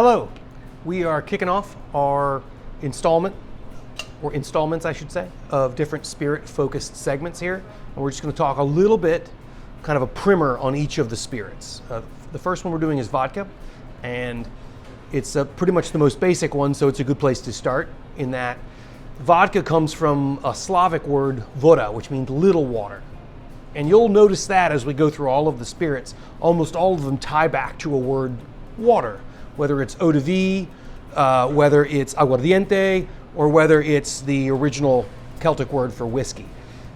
Hello, we are kicking off our installments, I should say, of different spirit-focused segments here. And we're just going to talk a little bit, kind of a primer on each of the spirits. The first one we're doing is vodka, and it's pretty much the most basic one, so it's a good place to start in that vodka comes from a Slavic word, voda, which means little water. And you'll notice that as we go through all of the spirits, almost all of them tie back to a word water, whether it's eau de vie, whether it's aguardiente, or whether it's the original Celtic word for whiskey.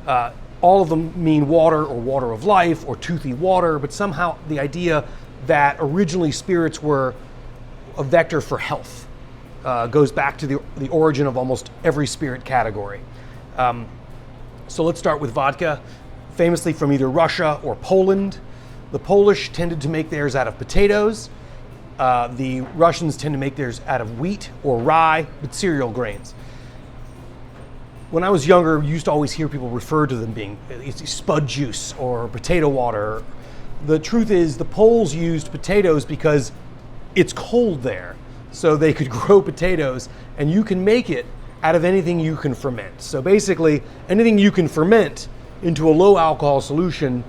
All of them mean water or water of life or toothy water, but somehow the idea that originally spirits were a vector for health goes back to the origin of almost every spirit category. So let's start with vodka, famously from either Russia or Poland. The Polish tended to make theirs out of potatoes. The Russians tend to make theirs out of wheat or rye, but cereal grains. When I was younger, you used to always hear people refer to them being spud juice or potato water. The truth is the Poles used potatoes because it's cold there, so they could grow potatoes, and you can make it out of anything you can ferment. So basically, anything you can ferment into a low alcohol solution,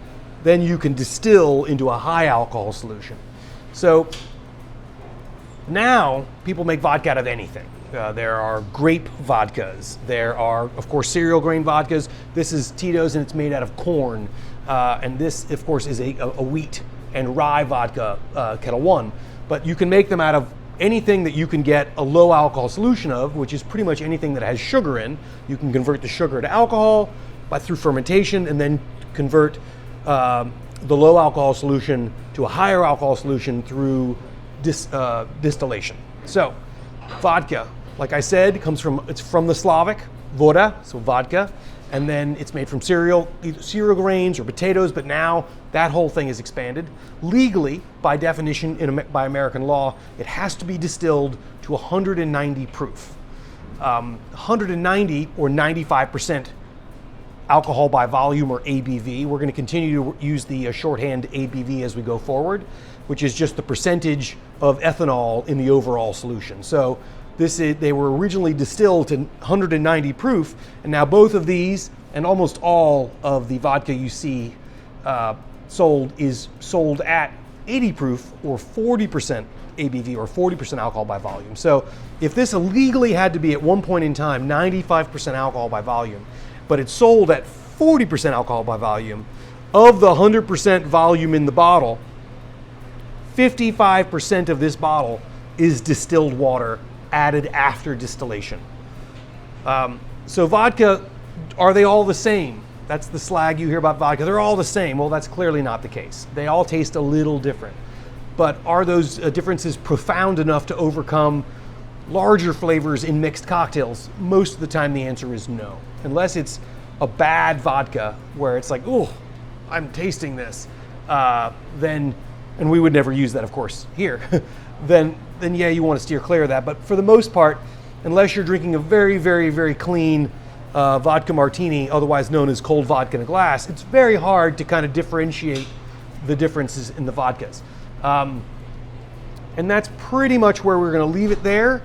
then you can distill into a high alcohol solution. So now people make vodka out of anything. There are grape vodkas. There are, of course, cereal grain vodkas. This is Tito's, and it's made out of corn. And this, of course, is a wheat and rye vodka, Kettle One. But you can make them out of anything that you can get a low alcohol solution of, which is pretty much anything that has sugar in. You can convert the sugar to alcohol through fermentation, and then convert the low alcohol solution to a higher alcohol solution through distillation. So vodka, like I said, it's from the Slavic voda, so vodka, and then it's made from either cereal grains or potatoes, but now that whole thing is expanded. Legally, by definition, by American law, it has to be distilled to 190 proof. 190 or 95% alcohol by volume, or ABV. We're going to continue to use the shorthand ABV as we go forward, which is just the percentage of ethanol in the overall solution. So they were originally distilled to 190 proof, and now both of these and almost all of the vodka you see is sold at 80 proof or 40% ABV or 40% alcohol by volume. So if this illegally had to be at one point in time 95% alcohol by volume, but it's sold at 40% alcohol by volume, of the 100% volume in the bottle, 55% of this bottle is distilled water added after distillation. So vodka, are they all the same? That's the slag you hear about vodka. They're all the same. Well, that's clearly not the case. They all taste a little different. But are those differences profound enough to overcome larger flavors in mixed cocktails? Most of the time the answer is no. Unless it's a bad vodka where it's like, oh, I'm tasting this, then, and we would never use that, of course, here, then yeah, you want to steer clear of that. But for the most part, unless you're drinking a very, very, very clean vodka martini, otherwise known as cold vodka in a glass, it's very hard to kind of differentiate the differences in the vodkas. And that's pretty much where we're going to leave it there.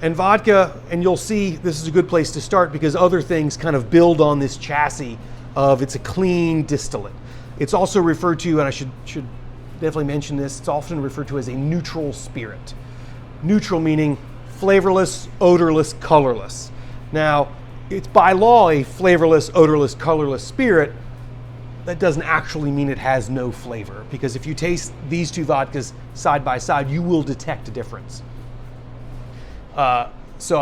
And vodka, and you'll see this is a good place to start because other things kind of build on this chassis of it's a clean distillate. It's also referred to, and I should definitely mention this, it's often referred to as a neutral spirit. Neutral meaning flavorless, odorless, colorless. Now, it's by law a flavorless, odorless, colorless spirit. That doesn't actually mean it has no flavor, because if you taste these two vodkas side by side, you will detect a difference. So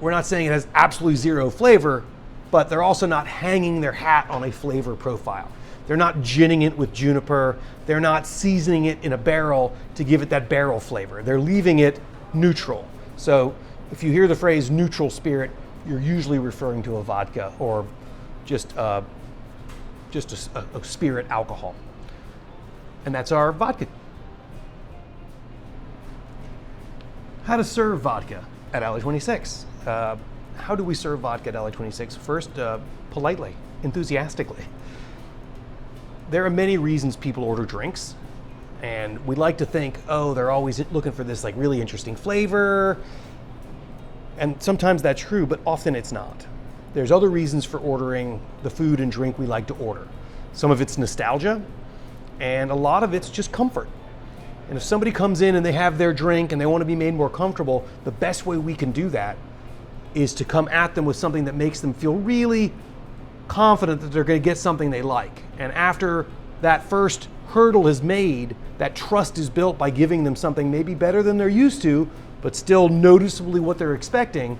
we're not saying it has absolutely zero flavor, but they're also not hanging their hat on a flavor profile. They're not ginning it with juniper. They're not seasoning it in a barrel to give it that barrel flavor. They're leaving it neutral. So if you hear the phrase neutral spirit, you're usually referring to a vodka or just a spirit alcohol. And that's our vodka. How to serve vodka at Alley 26. How do we serve vodka at Alley 26? First, politely, enthusiastically. There are many reasons people order drinks. And we like to think, oh, they're always looking for this like really interesting flavor. And sometimes that's true, but often it's not. There's other reasons for ordering the food and drink we like to order. Some of it's nostalgia, and a lot of it's just comfort. And if somebody comes in and they have their drink and they want to be made more comfortable, the best way we can do that is to come at them with something that makes them feel really confident that they're going to get something they like. And after that first hurdle is made, that trust is built by giving them something maybe better than they're used to, but still noticeably what they're expecting,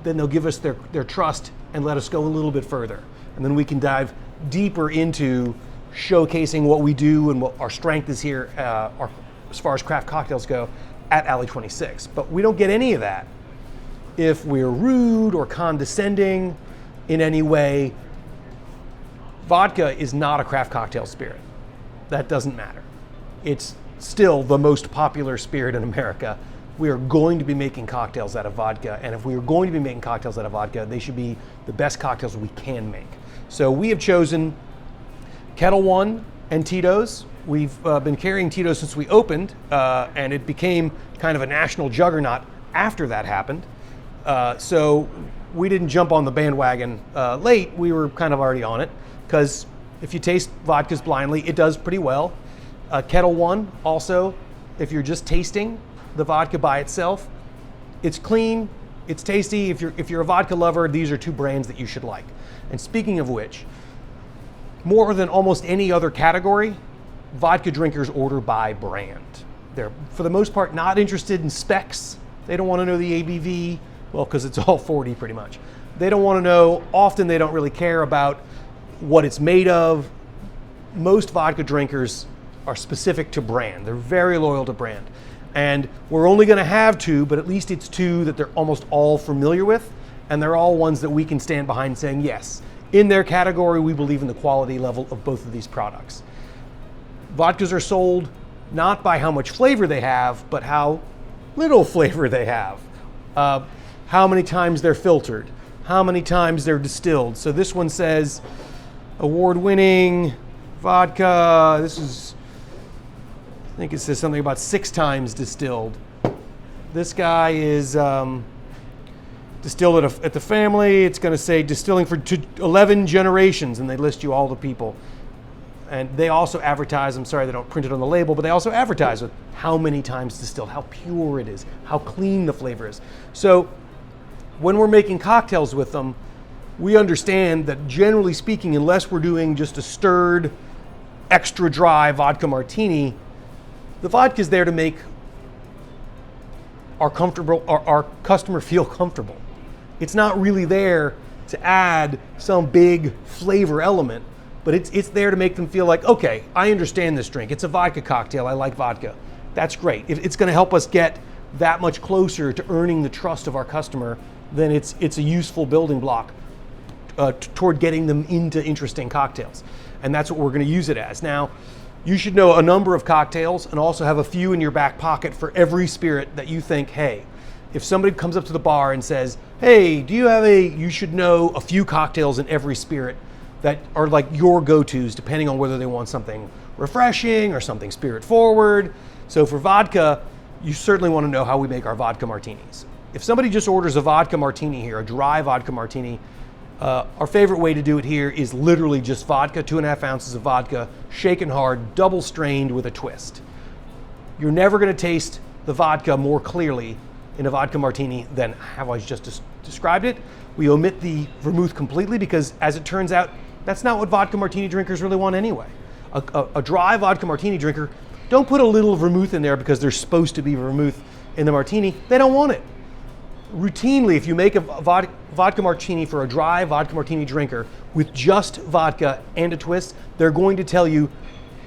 then they'll give us their trust and let us go a little bit further. And then we can dive deeper into showcasing what we do and what our strength is here as far as craft cocktails go at Alley 26. But we don't get any of that if we're rude or condescending in any way. Vodka is not a craft cocktail spirit. That doesn't matter. It's still the most popular spirit in America. We are going to be making cocktails out of vodka, and if we are going to be making cocktails out of vodka, they should be the best cocktails we can make. So we have chosen Kettle One and Tito's. We've been carrying Tito's since we opened, and it became kind of a national juggernaut after that happened. So we didn't jump on the bandwagon late. We were kind of already on it, because if you taste vodkas blindly, it does pretty well. Kettle One also, if you're just tasting the vodka by itself, it's clean, it's tasty. If you're a vodka lover, these are two brands that you should like. And speaking of which, more than almost any other category, vodka drinkers order by brand. They're, for the most part, not interested in specs. They don't want to know the ABV, well, because it's all 40 pretty much. They don't want to know, often they don't really care about what it's made of. Most vodka drinkers are specific to brand. They're very loyal to brand. And we're only going to have two, but at least it's two that they're almost all familiar with, and they're all ones that we can stand behind saying, yes, in their category, we believe in the quality level of both of these products. Vodkas are sold not by how much flavor they have, but how little flavor they have. How many times they're filtered, how many times they're distilled. So this one says award-winning vodka. This is, I think it says something about 6 times distilled. This guy is distilled at the family. It's going to say distilling for 11 generations, and they list you all the people. And they also advertise, I'm sorry they don't print it on the label, but they also advertise with how many times distilled, how pure it is, how clean the flavor is. So when we're making cocktails with them, we understand that generally speaking, unless we're doing just a stirred, extra dry vodka martini, the vodka is there to make our customer feel comfortable. It's not really there to add some big flavor element, but it's there to make them feel like, okay, I understand this drink. It's a vodka cocktail. I like vodka. That's great. If it's going to help us get that much closer to earning the trust of our customer, then it's a useful building block toward getting them into interesting cocktails. And that's what we're going to use it as. Now, you should know a number of cocktails and also have a few in your back pocket for every spirit that you think, hey, if somebody comes up to the bar and says, hey, do you have you should know a few cocktails in every spirit that are like your go-tos, depending on whether they want something refreshing or something spirit forward. So for vodka, you certainly want to know how we make our vodka martinis. If somebody just orders a vodka martini here, a dry vodka martini, our favorite way to do it here is literally just vodka, 2.5 ounces of vodka, shaken hard, double strained with a twist. You're never going to taste the vodka more clearly in a vodka martini than how I just described it. We omit the vermouth completely because, as it turns out, that's not what vodka martini drinkers really want anyway. A dry vodka martini drinker, don't put a little vermouth in there because there's supposed to be vermouth in the martini. They don't want it. Routinely, if you make a vodka martini for a dry vodka martini drinker with just vodka and a twist, they're going to tell you,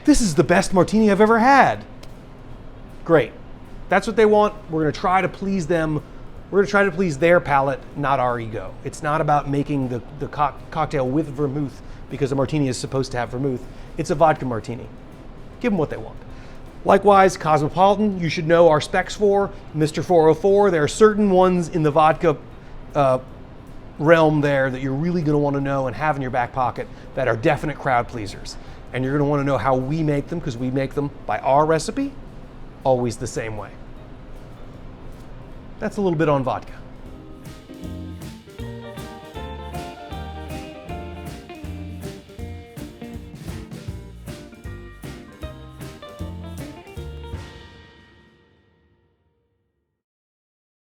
this is the best martini I've ever had. Great. That's what they want. We're going to try to please them. We're going to try to please their palate, not our ego. It's not about making the cocktail with vermouth because a martini is supposed to have vermouth. It's a vodka martini. Give them what they want. Likewise, Cosmopolitan, you should know our specs for. Mr. 404, there are certain ones in the vodka realm there that you're really going to want to know and have in your back pocket that are definite crowd pleasers. And you're going to want to know how we make them, because we make them by our recipe, always the same way. That's a little bit on vodka.